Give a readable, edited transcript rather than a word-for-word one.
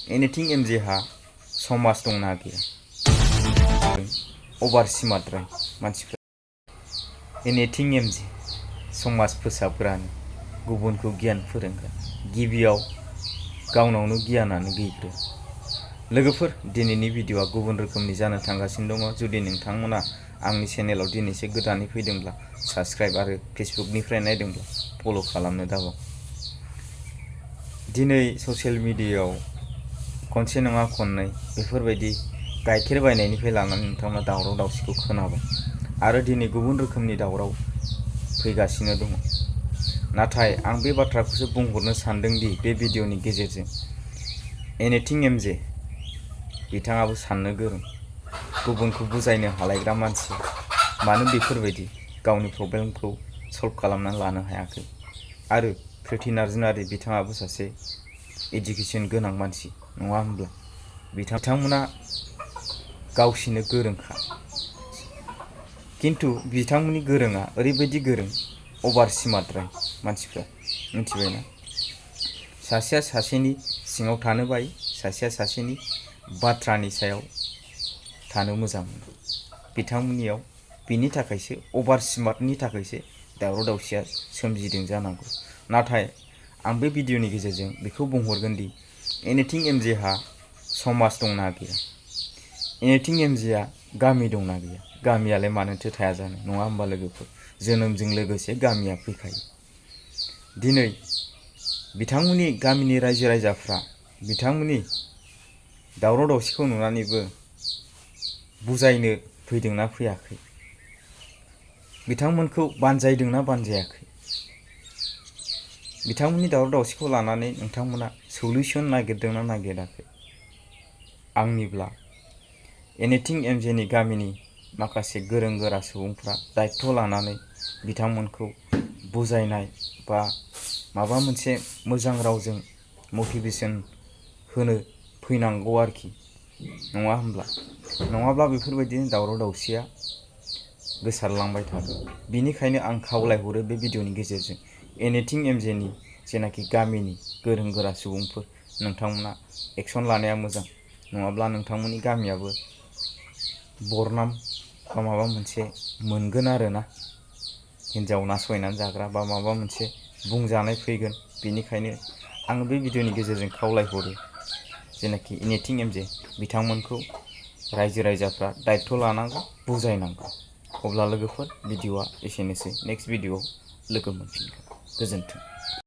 Anything एमजेहा समाज दंना गैया अभार स्मार्टद्राय मानसिफ्रा एनिथिं एमजे समाज फोसाबग्रानो गुबुनखौ गियान फोरोंगोन गिबियाव गावनावनो गियानानो गैग्रो लोगोफोर दिनैनि भिडिअआ गुबुन रोखोमनि जानो थांगासिनो दङ जुदि नोंथांमोना आंनि चेनेलाव दिनैसो गोदानै फैदोंब्ला साबस्क्राइब आरो फेसबुकनिफ्राय नायदोंब्ला फल' खालामनो दाबाव दिनै ससियेल मिडियायाव खनसे नङा खननै बेफोरबायदि गाइखेर बायनायनिफ्राय लानानै नोंथांमोना दावराव दावसिखौ खोनाबाय आरो दिनै गुबुन रोखोमनि दावराव फैगासिनो दङ नाथाय आं बे बाथ्राखौसो बुंहरनो सानदों दि बे भिडिअनि गेजेरजों एनिथिं एमजे बिथाङाबो साननो गोरों गुबुनखौ बुजायनो हालायग्रा मानसि मानो बेफोरबायदि गावनि प्रब्लेमखौ सल्भ खालामनानै लानो हायाखै आरो प्रिति नार्जारि बिथाङाबो सासे एजुकेशन गोनां मानसि नङा होनब्ला बिथांमोना गावसिनो गोरोंखा किन्तु बिथांमोननि गोरोङा ओरैबायदि गोरों अभार स्मार्टद्राय मानसिफ्रा मिथिबायना सासेया सासेनि सिङाव थानो बायो सासेया सासेनि बाथ्रानि सायाव थानो मोजां मोनो बिथांमोननियाव बिनि थाखायसो अभार स्मार्टनि थाखायसो दावराव दावसिया सोमजिदों जानांगौ नाथाय आं बे भिडिअनि गेजेरजों बेखौ बुंहरगोन दि एनिथिं एमजेहा समाज दंना गैया एनिथिं एमजेआ गामि दंना गैया गामियालाय मानोथो थाया जानो नङा होमबा लोगोफोर जोनोमजों लोगोसे गामिया फैखायो दिनै बिथांमोननि गामिनि रायजो राजाफ्रा बिथांमोननि दावराव दावसिखौ नुनानैबो बुजायनो फैदोंना फैयाखै बिथांमोनखौ बानजायदोंना बानजायाखै बिथांमोननि दावराव दावसिखौ लानानै नोंथांमोना सल्युसन नागिरदोंना नागिराखै आंनिब्ला एनिथिं एमजेनि गामिनि माखासे गोरों गोरा सुबुंफ्रा दायित्व लानानै बिथांमोनखौ बुजायनाय बा माबा मोनसे मोजां रावजों मटिभेसन होनो फैनांगौ आरोखि नङा होनब्ला नङाब्ला बेफोरबायदिनो दावराव दावसिया गोसारलांबाय थागोन बिनिखायनो आं खावलायहरो बे भिडिअनि गेजेरजों एनिथिं एमजेनि जेनाखि गामिनि गोरों गोरा सुबुंफोर नोंथांमोना एक्सन लानाया मोजां नङाब्ला नोंथांमोननि गामियाबो बरनाम बा माबा मोनसे मोनगोन आरोना हिन्जाव नासयनानै जाग्रा बा माबा मोनसे बुंजानाय फैगोन बेनिखायनो आङो बे भिडिअनि गेजेरजों खावलायहरो जेनाखि एनिथिं एमजे बिथांमोनखौ रायजो राजाफ्रा दायित्व लानांगौ बुजायनांगौ अब्ला लोगोफोर भिडिअआ एसेनोसै नेक्स्ट भिडिअआव लोगो मोनफिनगोन गोजोन्थों।